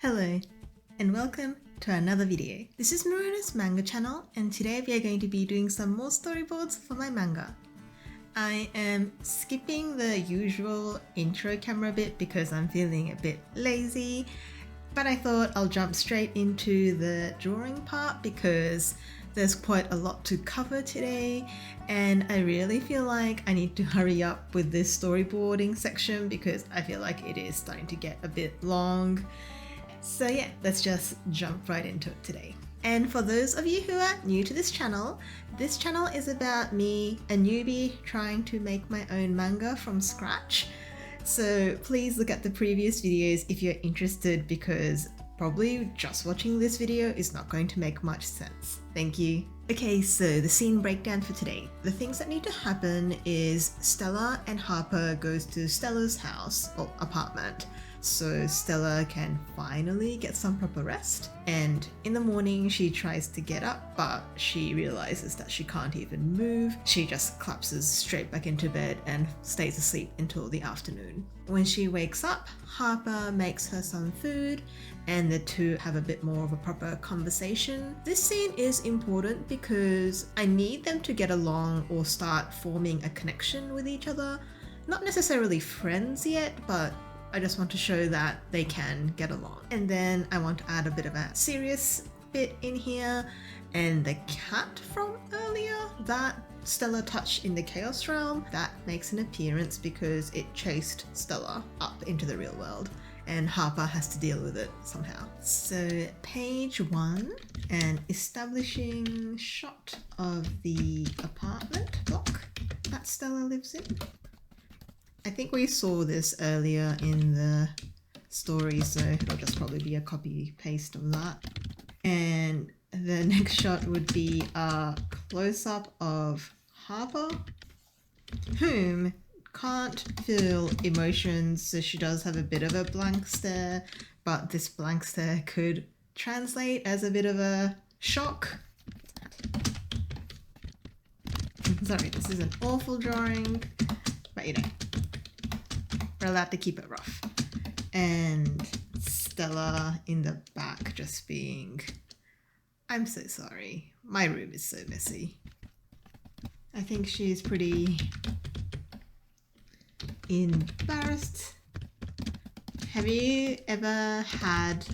Hello and welcome to another video. This is Maruna's manga channel and today we are going to be doing some more storyboards for my manga. I am skipping the usual intro camera bit because I'm feeling a bit lazy, but I thought I'll jump straight into the drawing part because there's quite a lot to cover today and I really feel like I need to hurry up with this storyboarding section because I feel like it is starting to get a bit long. So yeah, let's just jump right into it today. And for those of you who are new to this channel is about me, a newbie, trying to make my own manga from scratch. So please look at the previous videos if you're interested because probably just watching this video is not going to make much sense. Thank you. Okay, so the scene breakdown for today. The things that need to happen is Stella and Harper goes to Stella's house or apartment. So Stella can finally get some proper rest, and in the morning she tries to get up but she realizes that she can't even move. She just collapses straight back into bed and stays asleep until the afternoon. When she wakes up, Harper makes her some food and the two have a bit more of a proper conversation. This scene is important because I need them to get along or start forming a connection with each other. Not necessarily friends yet, but I just want to show that they can get along. And then I want to add a bit of a serious bit in here, and the cat from earlier that Stella touched in the Chaos Realm, that makes an appearance because it chased Stella up into the real world and Harper has to deal with it somehow. So page 1, an establishing shot of the apartment block that Stella lives in. I think we saw this earlier in the story, so it'll just probably be a copy paste of that. And the next shot would be a close-up of Harper, whom can't feel emotions, so she does have a bit of a blank stare, but this blank stare could translate as a bit of a shock. Sorry, this is an awful drawing, but you know, we're allowed to keep it rough. And Stella in the back just being, I'm so sorry, my room is so messy. I think she's pretty embarrassed. Have you ever had,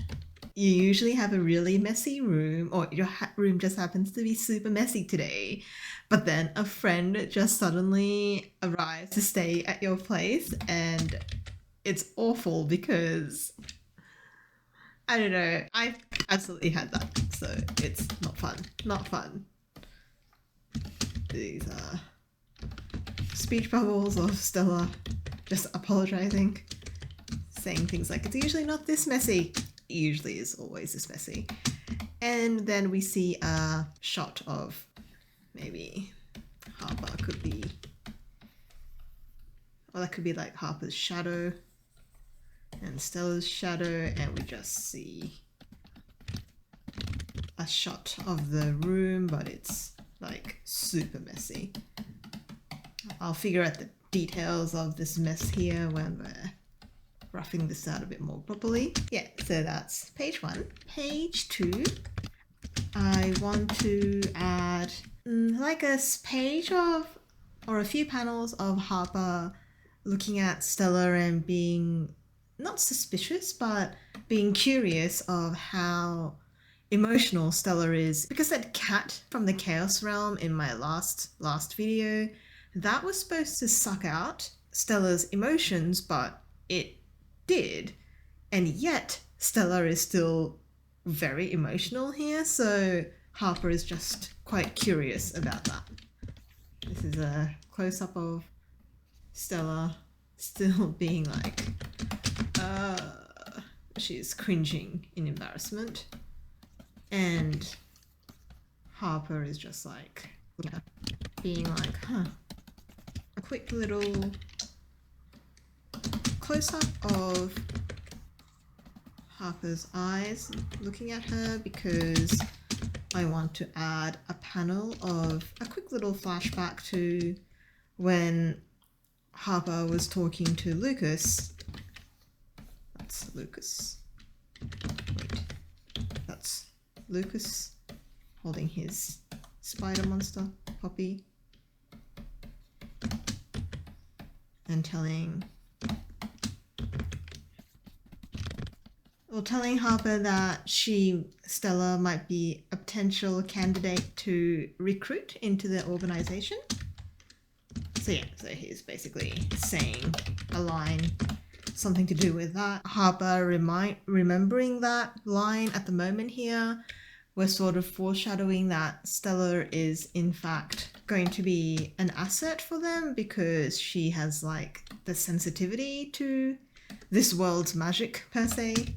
you usually have a really messy room, or your room just happens to be super messy today, but then a friend just suddenly arrives to stay at your place and it's awful because, I don't know, I've absolutely had that, so it's not fun, not fun. These are speech bubbles of Stella just apologizing, saying things like, it's usually not this messy. It usually is always this messy. And then we see a shot of maybe Harper could be, or that could be like Harper's shadow and Stella's shadow, and we just see a shot of the room, but it's like super messy. I'll figure out the details of this mess here when we're roughing this out a bit more properly. Yeah, so that's page 1. Page 2, I want to add like a page of, or a few panels of Harper looking at Stella and being not suspicious, but being curious of how emotional Stella is. Because that cat from the Chaos Realm in my last video, that was supposed to suck out Stella's emotions, but it did. And yet Stella is still very emotional here, so Harper is just quite curious about that. This is a close-up of Stella still being like, she's cringing in embarrassment. And Harper is just like, being like, huh. A quick little close-up of Harper's eyes looking at her because I want to add a panel of a quick little flashback to when Harper was talking to Lucas. That's Lucas. Lucas holding his spider monster, Poppy, and telling Harper that Stella might be a potential candidate to recruit into the organization. So yeah, so he's basically saying a line, something to do with that. Harper remembering that line at the moment here. We're sort of foreshadowing that Stella is in fact going to be an asset for them because she has like the sensitivity to this world's magic per se.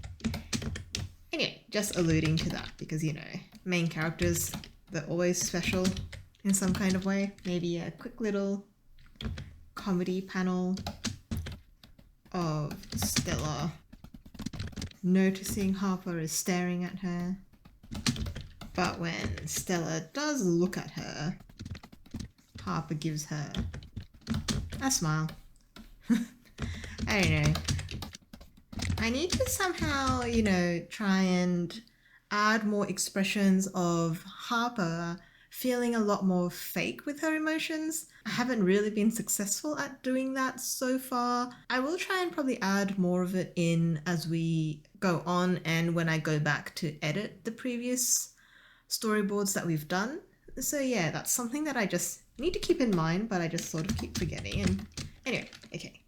Anyway, just alluding to that because, you know, main characters, they're always special in some kind of way. Maybe a quick little comedy panel of Stella noticing Harper is staring at her. But when Stella does look at her, Harper gives her a smile. I don't know. I need to somehow, you know, try and add more expressions of Harper feeling a lot more fake with her emotions. I haven't really been successful at doing that so far. I will try and probably add more of it in as we go on and when I go back to edit the previous storyboards that we've done. So yeah, that's something that I just need to keep in mind, but I just sort of keep forgetting. And anyway, okay.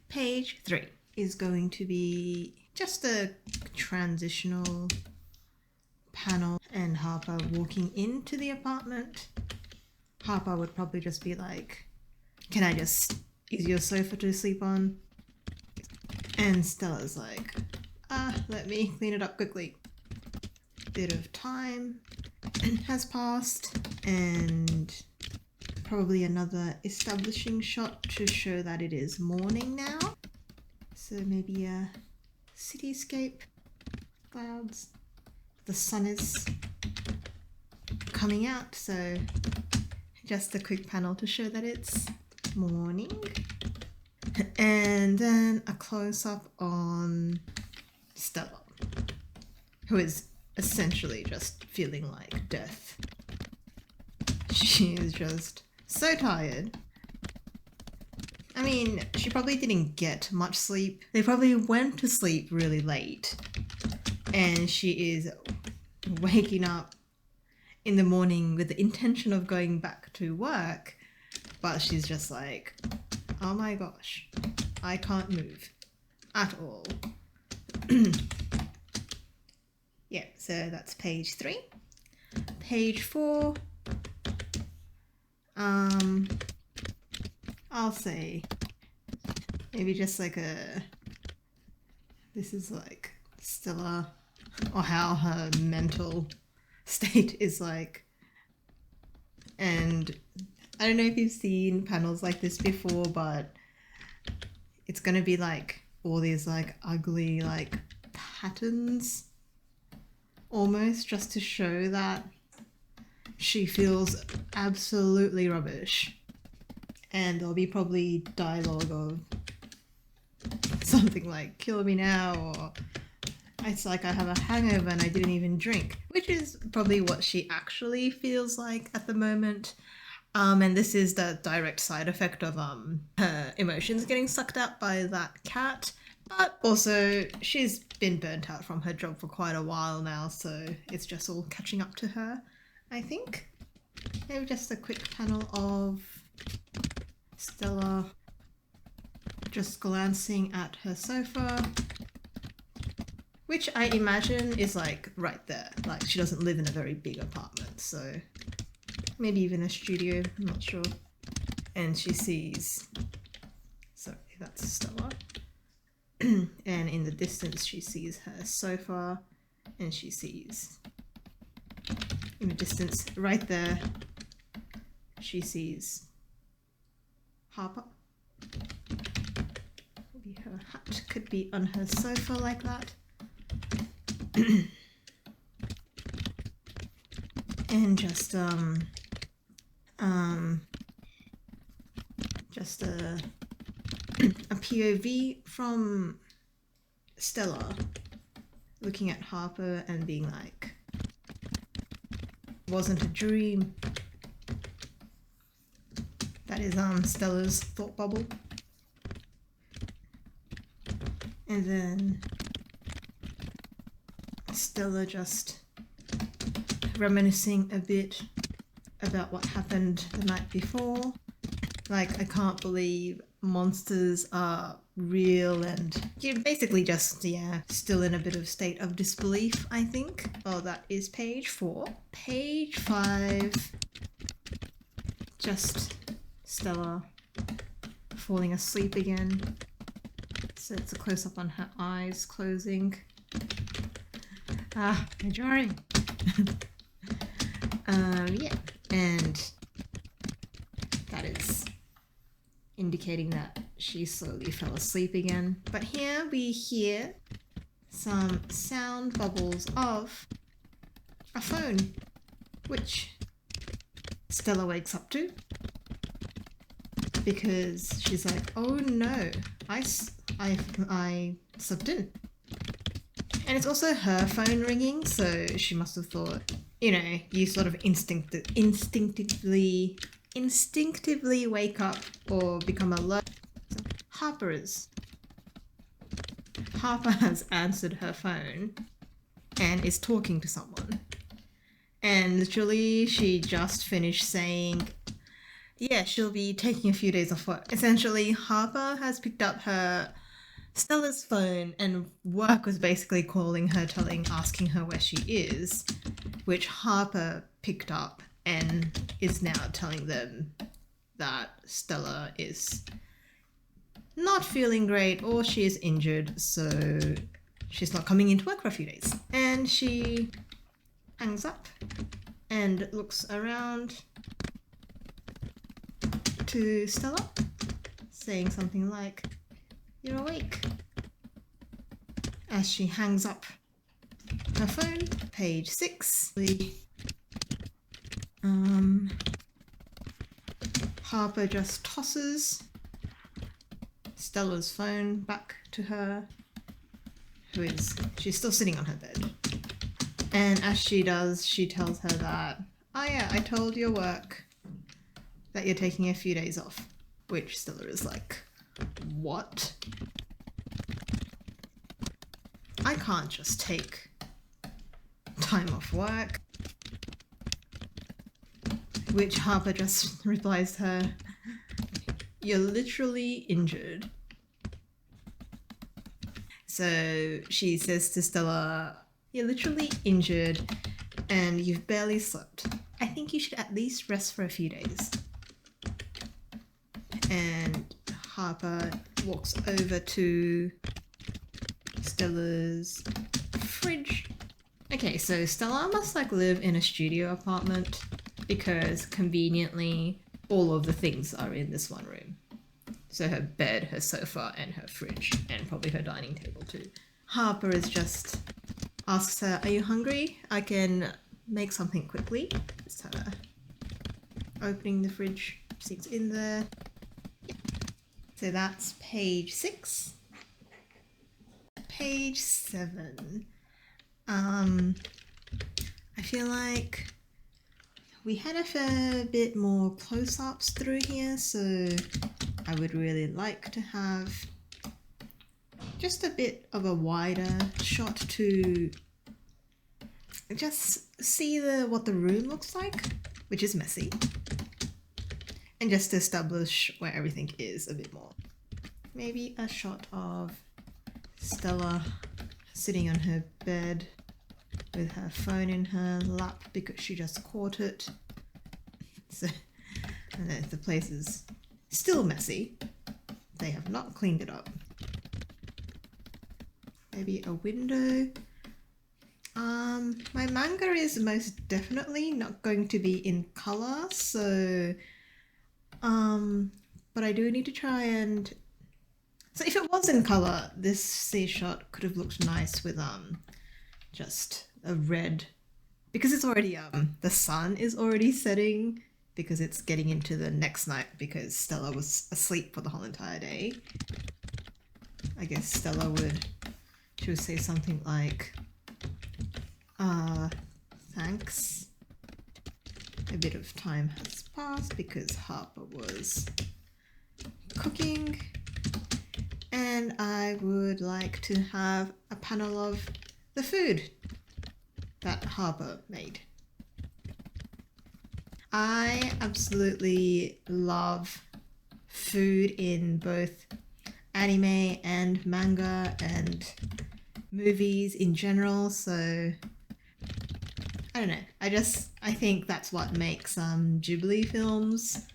Page 3 is going to be just a transitional panel and Harper walking into the apartment. Harper would probably just be like, can I just use your sofa to sleep on? And Stella's like, let me clean it up quickly. Bit of time has passed and probably another establishing shot to show that it is morning now. So maybe a cityscape, clouds. The sun is coming out, so just a quick panel to show that it's morning. And then a close-up on Stella, who is essentially just feeling like death. She is just so tired. I mean, she probably didn't get much sleep. They probably went to sleep really late. And she is waking up in the morning with the intention of going back to work. But she's just like, oh my gosh, I can't move at all. Yeah, so that's page 3. Page 4. I'll say maybe just like this is like Stella, or how her mental state is like. And I don't know if you've seen panels like this before, but it's gonna be like all these like ugly like patterns almost, just to show that she feels absolutely rubbish. And there'll be probably dialogue of something like, kill me now, or it's like I have a hangover and I didn't even drink, which is probably what she actually feels like at the moment. And this is the direct side effect of her emotions getting sucked up by that cat. But also she's been burnt out from her job for quite a while now, so it's just all catching up to her, I think. Maybe just a quick panel of Stella just glancing at her sofa, which I imagine is like right there. Like she doesn't live in a very big apartment, so maybe even a studio, I'm not sure. And she sees, sorry, that's Stella. And in the distance she sees her sofa, and she sees in the distance right there she sees Harper. Maybe her hat could be on her sofa like that. And just a POV from Stella looking at Harper and being like, wasn't a dream. That is Stella's thought bubble. And then Stella just reminiscing a bit about what happened the night before. Like, I can't believe monsters are real, and you're basically just, still in a bit of state of disbelief, I think. Oh, that is page 4. Page 5. Just Stella falling asleep again. So it's a close-up on her eyes closing. Ah, they're jarring. Yeah, and that is indicating that she slowly fell asleep again. But here we hear some sound bubbles of a phone, which Stella wakes up to because she's like, oh no, I slept in. And it's also her phone ringing, so she must have thought, you sort of instinctively wake up or become alert. Harper has answered her phone and is talking to someone. And literally she just finished saying, yeah, she'll be taking a few days off work. Essentially, Harper has picked up Stella's phone, and work was basically calling her, asking her where she is, which Harper picked up and is now telling them that Stella is not feeling great or she is injured, so she's not coming into work for a few days. And she hangs up and looks around to Stella, saying something like, you're awake. As she hangs up her phone, page 6. Harper just tosses Stella's phone back to her, she's still sitting on her bed. And as she does, she tells her that, oh yeah, I told your work that you're taking a few days off, which Stella is like, what? I can't just take time off work. Which Harper just replies to her, you're literally injured. So she says to Stella, you're literally injured and you've barely slept. I think you should at least rest for a few days. And Harper walks over to Stella's fridge. Okay, so Stella must live in a studio apartment because conveniently all of the things are in this one room. So her bed, her sofa, and her fridge, and probably her dining table too. Harper asks her, are you hungry? I can make something quickly. It's her opening the fridge, see what's in there. Yeah. So that's page 6. Page 7. I feel like we had a fair bit more close-ups through here, so I would really like to have just a bit of a wider shot to just see what the room looks like, which is messy, and just to establish where everything is a bit more. Maybe a shot of Stella sitting on her bed with her phone in her lap because she just caught it. So, and then the place is still messy. They have not cleaned it up. Maybe a window. My manga is most definitely not going to be in color, so but I do need to try and, so if it was in color, this sea shot could have looked nice with just a red, because it's already the sun is already setting because it's getting into the next night because Stella was asleep for the whole entire day. I guess Stella would say something like, thanks a bit of time has passed because Harper was cooking, and I would like to have a panel of the food that Harper made. I absolutely love food in both anime and manga and movies in general, so I don't know. I think that's what makes Ghibli films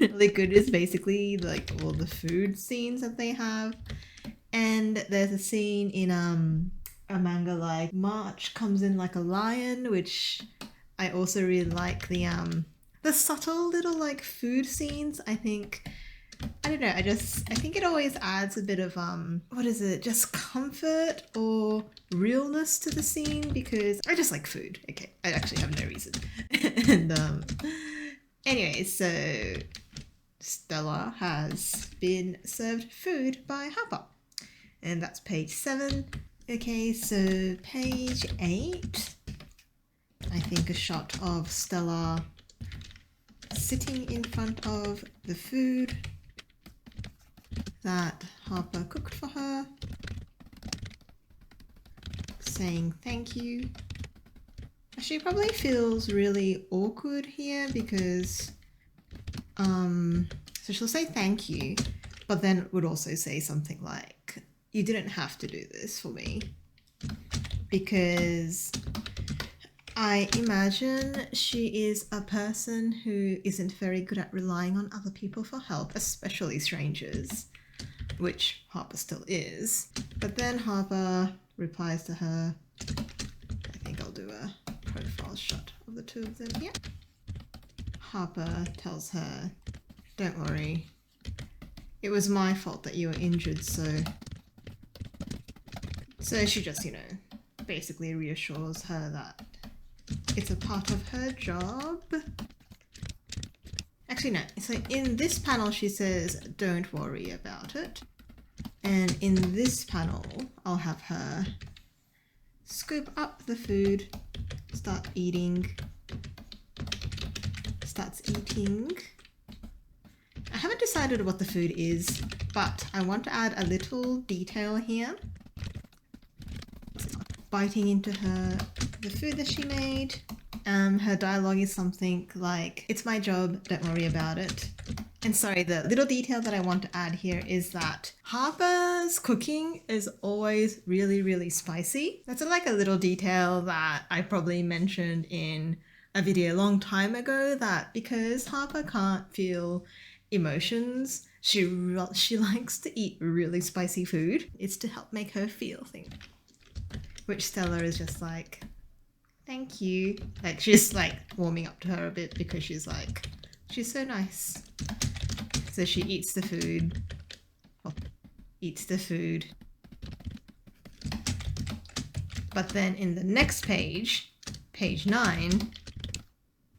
really good, is basically like all the food scenes that they have. And there's a scene in a manga like March comes in like a lion, which I also really like the subtle little like food scenes. I don't know, I think it always adds a bit of just comfort or realness to the scene, because I just like food. Okay, I actually have no reason. And anyway, so Stella has been served food by Harper, and that's page 7. Okay, so page 8, I think a shot of Stella sitting in front of the food that Harper cooked for her, saying thank you. She probably feels really awkward here because so she'll say thank you, but then would also say something like, you didn't have to do this for me, because I imagine she is a person who isn't very good at relying on other people for help, especially strangers, which Harper still is. But then Harper replies to her. I think I'll do a profile shot of the two of them here. Harper tells her, don't worry, it was my fault that you were injured, so she just, basically reassures her that it's a part of her job. Actually, no. So in this panel, she says, don't worry about it. And in this panel, I'll have her scoop up the food, starts eating. I haven't decided what the food is, but I want to add a little detail here. Biting into the food that she made. Her dialogue is something like, it's my job, don't worry about it. And sorry, the little detail that I want to add here is that Harper's cooking is always really, really spicy. That's like a little detail that I probably mentioned in a video a long time ago, that because Harper can't feel emotions, she likes to eat really spicy food. It's to help make her feel things. Which Stella is just like, thank you. Like, she's like warming up to her a bit because she's like, she's so nice. So she eats the food. But then in the next page, page 9,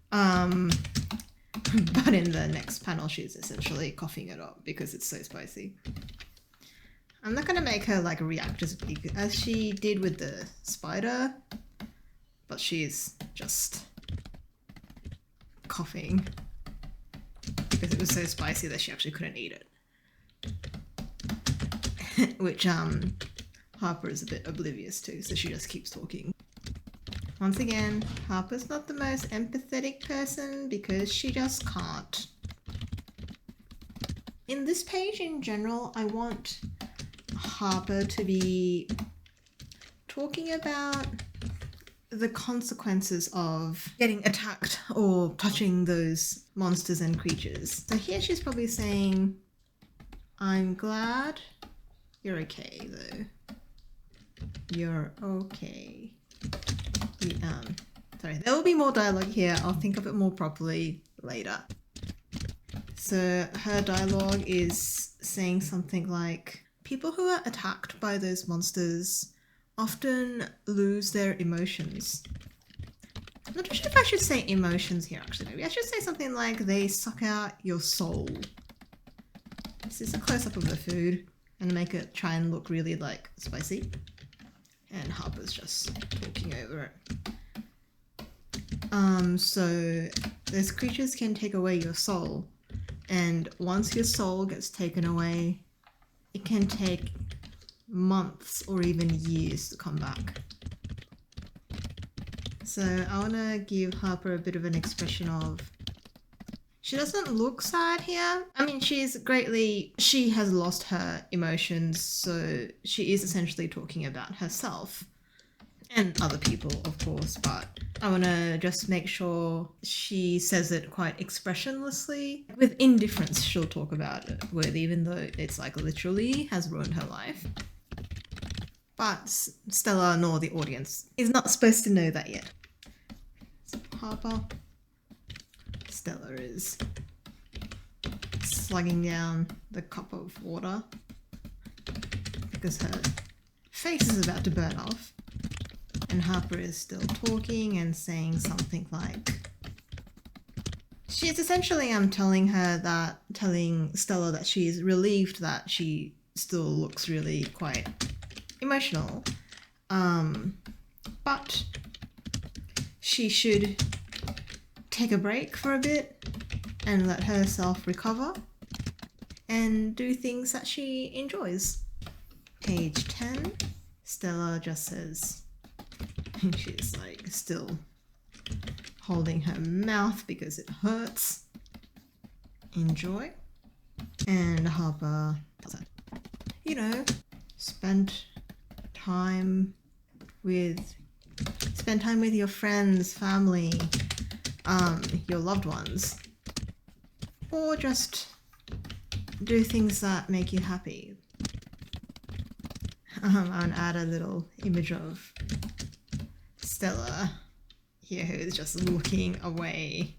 but in the next panel, she's essentially coughing it up because it's so spicy. I'm not going to make her like react as big as she did with the spider, but she's just coughing because it was so spicy that she actually couldn't eat it. Which Harper is a bit oblivious to, so she just keeps talking. Once again, Harper's not the most empathetic person because she just can't. In this page in general, I want Harper to be talking about the consequences of getting attacked or touching those monsters and creatures. So here she's probably saying, I'm glad you're okay though. You're okay. Sorry, there will be more dialogue here. I'll think of it more properly later. So her dialogue is saying something like, people who are attacked by those monsters often lose their emotions. I'm not sure if I should say emotions here, actually. Maybe I should say something like, they suck out your soul. This is a close-up of the food and make it try and look really like spicy. And Harper's just talking over it. So those creatures can take away your soul. And once your soul gets taken away, it can take months or even years to come back. So I want to give Harper a bit of an expression of, she doesn't look sad here. I mean, she has lost her emotions, so she is essentially talking about herself and other people, of course, but I want to just make sure she says it quite expressionlessly. With indifference, she'll talk about it, with even though it's like literally has ruined her life. But Stella nor the audience is not supposed to know that yet. So Harper, Stella is slugging down the cup of water because her face is about to burn off. And Harper is still talking and saying something like, she's essentially telling Stella that she's relieved that she still looks really quite emotional, but she should take a break for a bit and let herself recover and do things that she enjoys. Page 10, Stella just says, she's like still holding her mouth because it hurts. Enjoy. And Harper does it. You know, spend time with your friends, family, your loved ones, or just do things that make you happy. I'll add a little image of Stella here, who is just looking away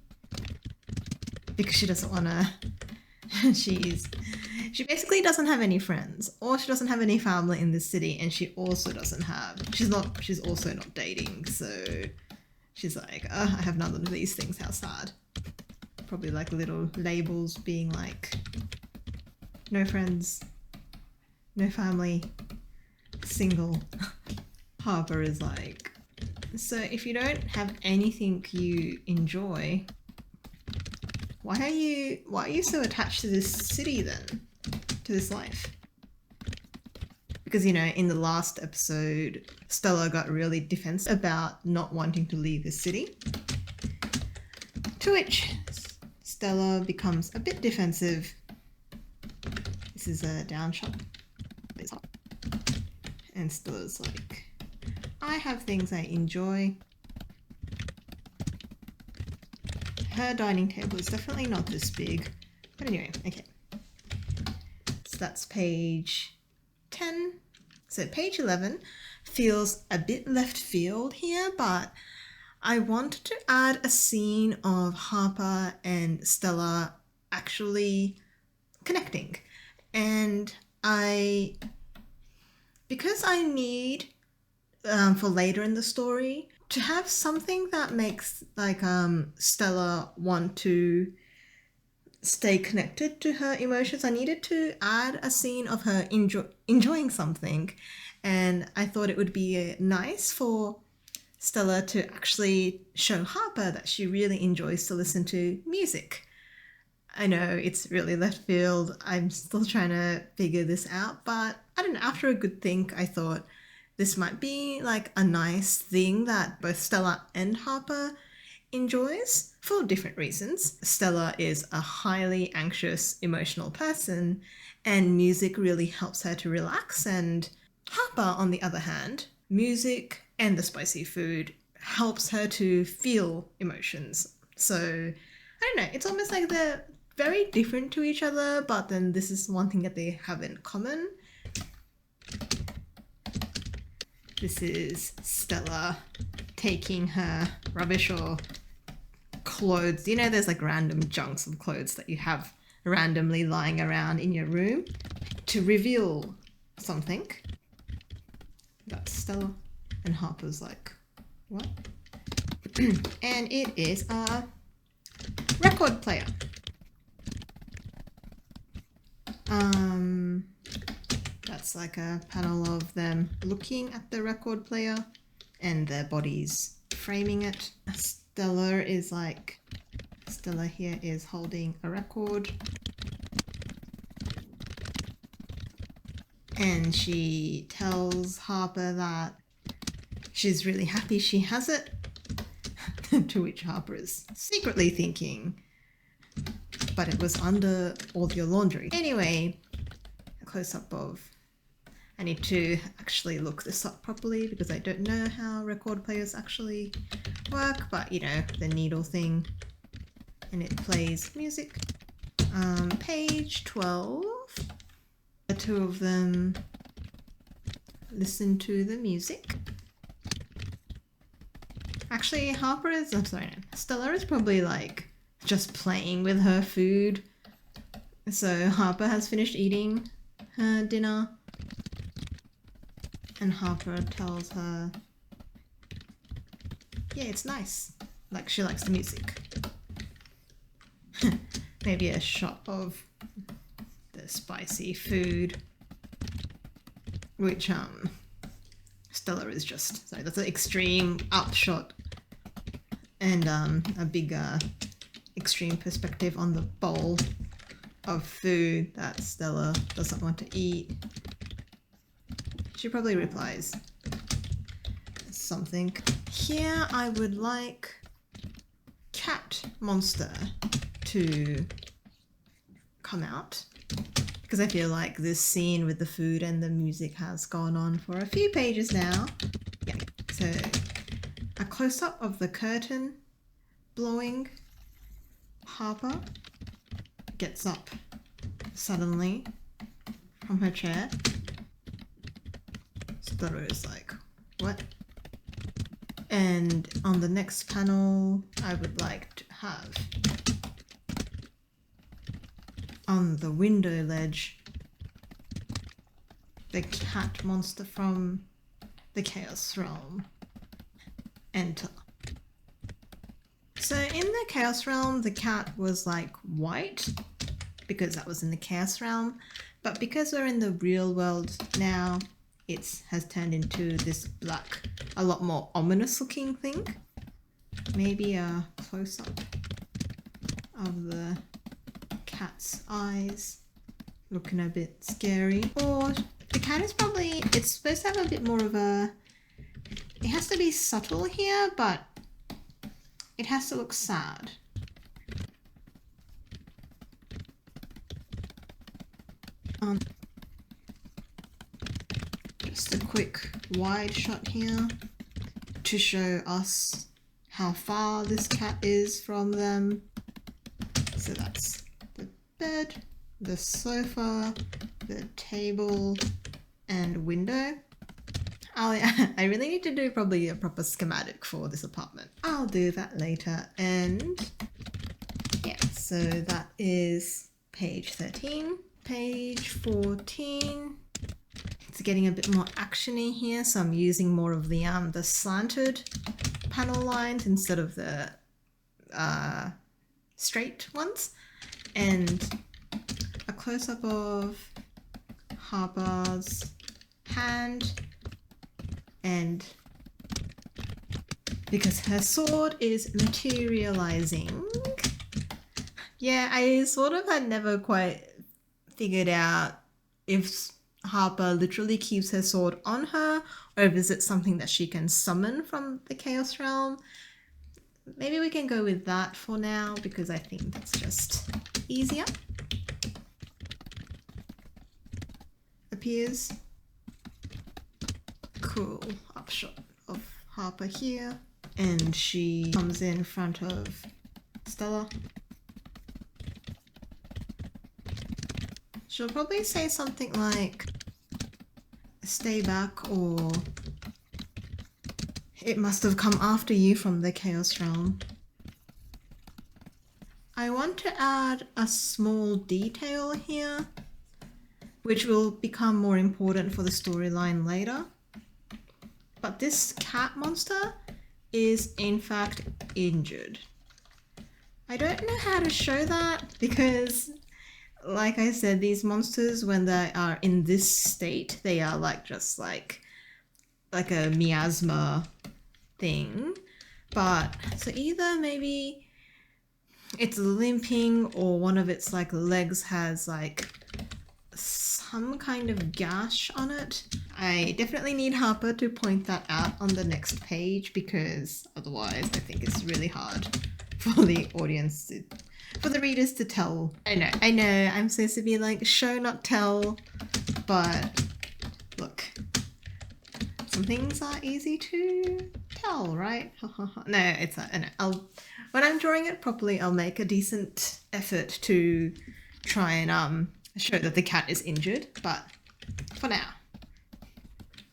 because she doesn't want to. She basically doesn't have any friends, or she doesn't have any family in this city, and she also doesn't have. She's also not dating, so she's like, I have none of these things. How sad. Probably like little labels being like, no friends, no family, single. Harper is like, so if you don't have anything you enjoy, why are you so attached to this city then? To this life? Because, you know, in the last episode, Stella got really defensive about not wanting to leave the city. To which Stella becomes a bit defensive. This is a down shot. It's hot. And Stella's like, I have things I enjoy. Her dining table is definitely not this big. But anyway, okay. So that's page 10. So page 11 feels a bit left field here, but I wanted to add a scene of Harper and Stella actually connecting. And because I need, for later in the story, to have something that makes like Stella want to stay connected to her emotions, I needed to add a scene of her enjoying something. And I thought it would be nice for Stella to actually show Harper that she really enjoys to listen to music. I know it's really left field. I'm still trying to figure this out, but I don't know, after a good think, I thought this might be like a nice thing that both Stella and Harper enjoys for different reasons. Stella is a highly anxious, emotional person, and music really helps her to relax. And Harper, on the other hand, music and the spicy food helps her to feel emotions. So, I don't know, it's almost like they're very different to each other, but then this is one thing that they have in common. This is Stella taking her rubbish or clothes. You know, there's like random junks of clothes that you have randomly lying around in your room to reveal something. That's Stella. And Harper's like, what? And it is a record player. That's like a panel of them looking at the record player and their bodies framing it. Stella is like Stella here is holding a record. And she tells Harper that she's really happy she has it. To which Harper is secretly thinking, but it was under all your laundry. Anyway, a close-up of... I need to actually look this up properly because I don't know how record players actually work, but you know, the needle thing. And it plays music. Page 12. The two of them listen to the music. Actually, Stella is probably like just playing with her food. So Harper has finished eating her dinner. And Harper tells her, yeah, it's nice. Like, she likes the music. Maybe a shot of the spicy food, which Stella is just... Sorry, that's an extreme upshot and a bigger extreme perspective on the bowl of food that Stella doesn't want to eat. She probably replies something. Here I would like cat monster to come out because I feel like this scene with the food and the music has gone on for a few pages now. Yeah, so a close-up of the curtain blowing. Harper gets up suddenly from her chair. Stella is like, what? And on the next panel, I would like to have on the window ledge the cat monster from the Chaos Realm enter. So in the Chaos Realm, the cat was like white because that was in the Chaos Realm, but because we're in the real world now, it has turned into this black, a lot more ominous looking thing. Maybe a close-up of the cat's eyes looking a bit scary. Or the cat is probably, it's supposed to have a bit more of a, it has to be subtle here, but it has to look sad. Just a quick wide shot here to show us how far this cat is from them. So that's the bed, the sofa, the table, and window. I really need to do probably a proper schematic for this apartment. I'll do that later. And yeah, so that is page 13. Page 14. It's getting a bit more actiony here, so I'm using more of the slanted panel lines instead of the straight ones. And a close-up of Harper's hand, and because her sword is materializing. Yeah, I sort of had never quite figured out if Harper literally keeps her sword on her or if is it something that she can summon from the Chaos Realm. Maybe we can go with that for now because I think that's just easier. Appears. Cool upshot of Harper here, and she comes in front of Stella. She'll probably say something like, stay back, or it must have come after you from the Chaos Realm. I want to add a small detail here, which will become more important for the storyline later. But this cat monster is in fact injured. I don't know how to show that because, like I said, these monsters, when they are in this state, they are like just like a miasma thing. But so either maybe it's limping, or one of its like legs has like some kind of gash on it. I definitely need Harper to point that out on the next page, because otherwise I think it's really hard for the audience to, for the readers to tell. I know, I'm supposed to be like show not tell, but look, some things are easy to tell, right? No, it's not. No, when I'm drawing it properly, I'll make a decent effort to try and show that the cat is injured, but for now,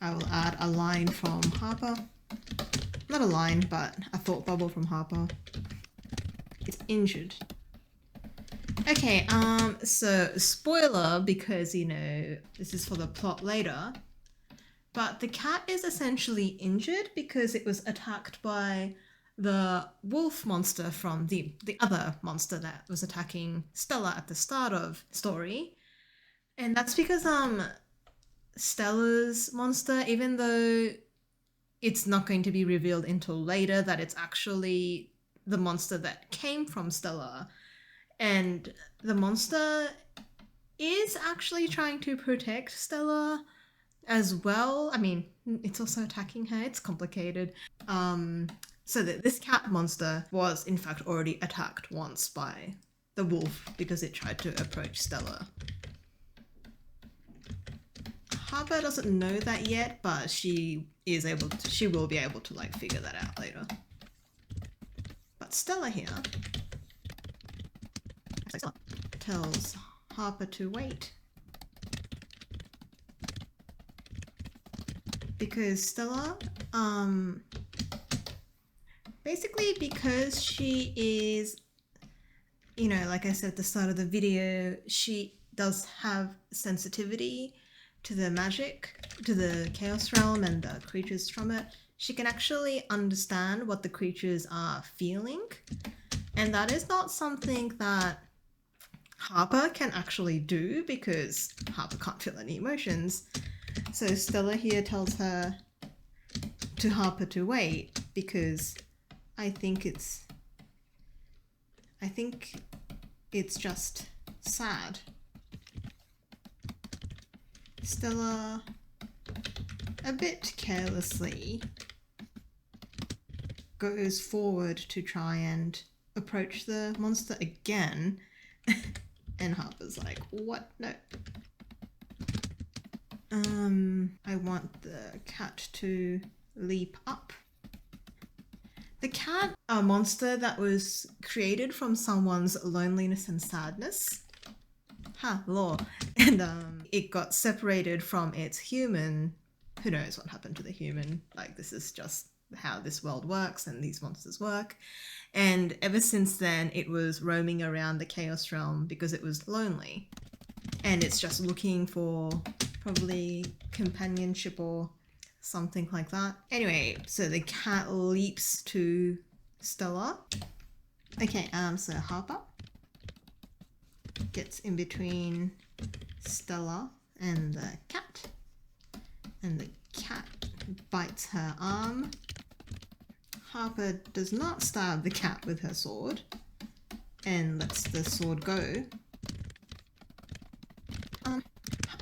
I will add a line from Harper. Not a line, but a thought bubble from Harper. It's injured. Okay, so spoiler, because, you know, this is for the plot later, but the cat is essentially injured because it was attacked by the wolf monster from the other monster that was attacking Stella at the start of the story. And that's because Stella's monster, even though it's not going to be revealed until later that it's actually the monster that came from Stella, and the monster is actually trying to protect Stella as well. I mean, it's also attacking her. It's complicated. So that this cat monster was in fact already attacked once by the wolf because it tried to approach Stella. Harper doesn't know that yet, but she will be able to like figure that out later. But Stella here tells Harper to wait, because Stella, basically because she is, you know, like I said at the start of the video, she does have sensitivity to the magic, to the Chaos Realm and the creatures from it. She can actually understand what the creatures are feeling, and that is not something that Harper can actually do, because Harper can't feel any emotions. So Stella here tells her to Harper to wait, because I think it's just sad. Stella, a bit carelessly, goes forward to try and approach the monster again. And Harper's like, what? No. I want the cat to leap up. The cat, a monster that was created from someone's loneliness and sadness. Lore. And it got separated from its human. Who knows what happened to the human? Like, this is just how this world works and these monsters work. And ever since then, it was roaming around the Chaos Realm because it was lonely. And it's just looking for probably companionship or something like that. Anyway, so the cat leaps to Stella. Okay, so Harper gets in between Stella and the cat. And the cat bites her arm. Harper does not stab the cat with her sword and lets the sword go.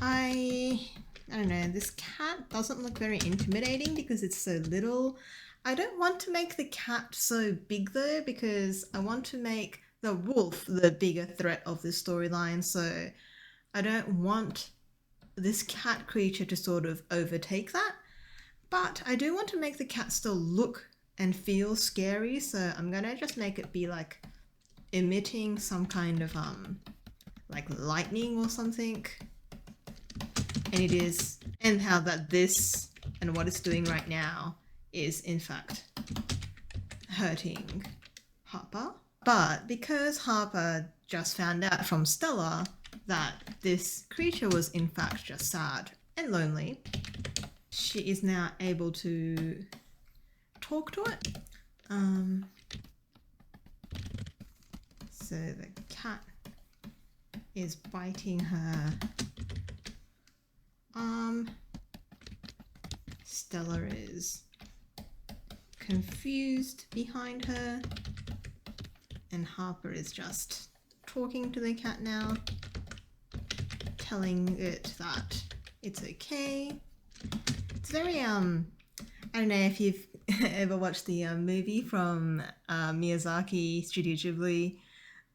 I don't know, this cat doesn't look very intimidating because it's so little. I don't want to make the cat so big though, because I want to make the wolf the bigger threat of this storyline, so I don't want this cat creature to sort of overtake that. But I do want to make the cat still look and feel scary, so I'm gonna just make it be like emitting some kind of like lightning or something. And it is, and how that this and what it's doing right now is in fact hurting Harper. But because Harper just found out from Stella that this creature was in fact just sad and lonely, she is now able to talk to it. So the cat is biting her arm. Stella is confused behind her, And Harper is just talking to the cat now, telling it that it's okay. It's very, I don't know if you've ever watched the movie from Miyazaki, Studio Ghibli,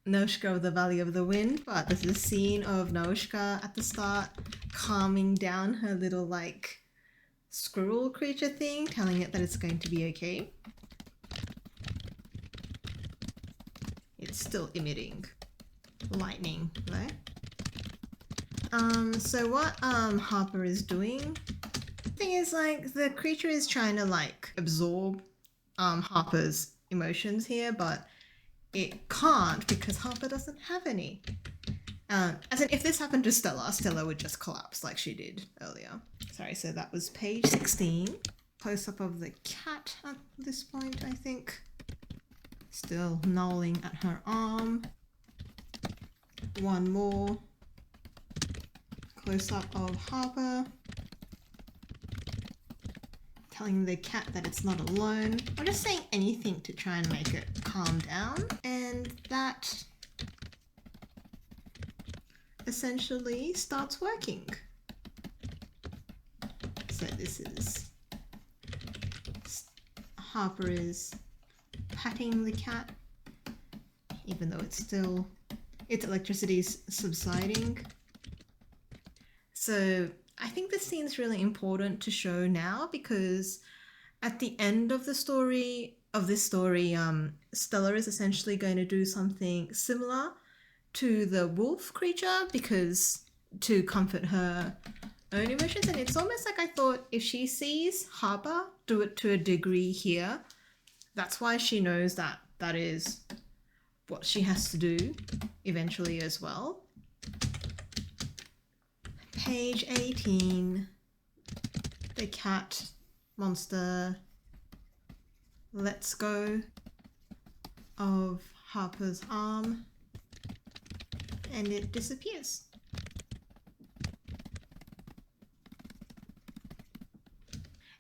Nausicaa of the Valley of the Wind, but there's a scene of Nausicaa at the start calming down her little like squirrel creature thing, telling it that it's going to be okay. It's still emitting lightning though. So what Harper is doing, the thing is like the creature is trying to like absorb Harper's emotions here, but it can't because Harper doesn't have any. As in, if this happened to Stella, Stella would just collapse like she did earlier. Sorry, so that was page 16. Close-up of the cat at this point, I think. Still gnawing at her arm. One more. Close-up of Harper. Telling the cat that it's not alone. I'm just saying anything to try and make it calm down. And that essentially starts working. So this is Harper is patting the cat, even though its electricity is subsiding. So I think this scene's really important to show now because at the end of the story, Stella is essentially going to do something similar to the wolf creature because to comfort her own emotions. And it's almost like I thought if she sees Harper do it to a degree here, that's why she knows that that is what she has to do eventually as well. Page 18. The cat monster lets go of Harper's arm and it disappears.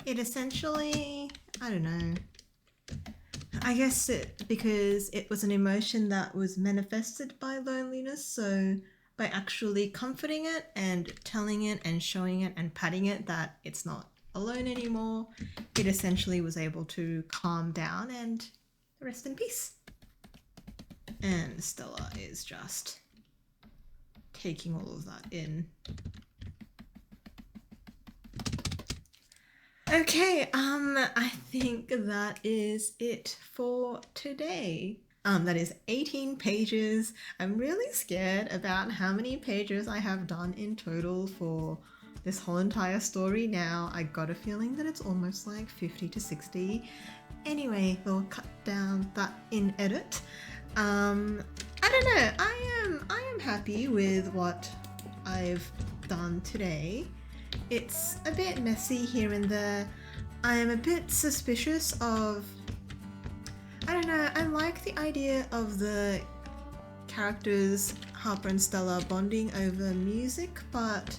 It essentially, I don't know, I guess because it was an emotion that was manifested by loneliness, so by actually comforting it and telling it and showing it and patting it that it's not alone anymore, it essentially was able to calm down and rest in peace. And Stella is just taking all of that in. Okay, I think that is it for today. That is 18 pages. I'm really scared about how many pages I have done in total for this whole entire story now. I got a feeling that it's almost like 50 to 60. Anyway, we'll cut down that in edit. I don't know, I am happy with what I've done today. It's a bit messy here and there. I am a bit suspicious of, I don't know, I like the idea of the characters Harper and Stella bonding over music, but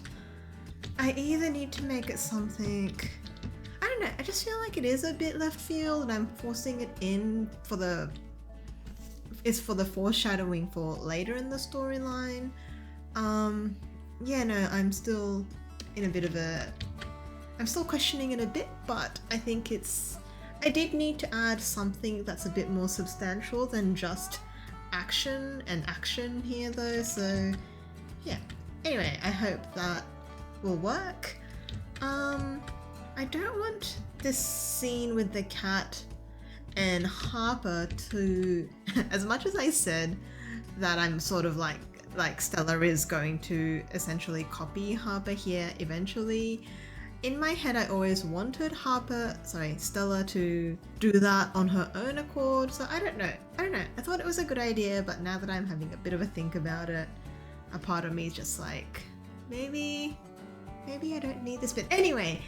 I either need to make it something, I don't know, I just feel like it is a bit left field and I'm forcing it in for the foreshadowing for later in the storyline. Yeah, no, I'm still in a bit of I'm still questioning it a bit, but I think I did need to add something that's a bit more substantial than just action here though, so yeah. Anyway, I hope that will work. I don't want this scene with the cat and Harper to, as much as I said that I'm sort of like Stella is going to essentially copy Harper here eventually, in my head I always wanted Stella to do that on her own accord, so I don't know, I thought it was a good idea, but now that I'm having a bit of a think about it, a part of me is just like, maybe I don't need this bit. Anyway,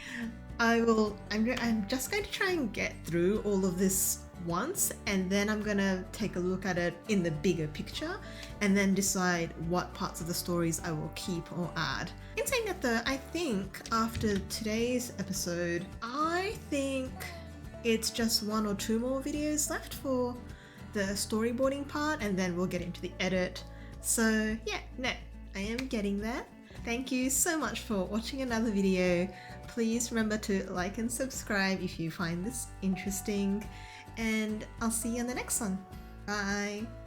I'm just going to try and get through all of this once, and then I'm gonna take a look at it in the bigger picture and then decide what parts of the stories I will keep or add. In saying that though, I think after today's episode, I think it's just 1 or 2 more videos left for the storyboarding part and then we'll get into the edit. So yeah, no, I am getting there. Thank you so much for watching another video. Please remember to like and subscribe if you find this interesting, and I'll see you on the next one. Bye!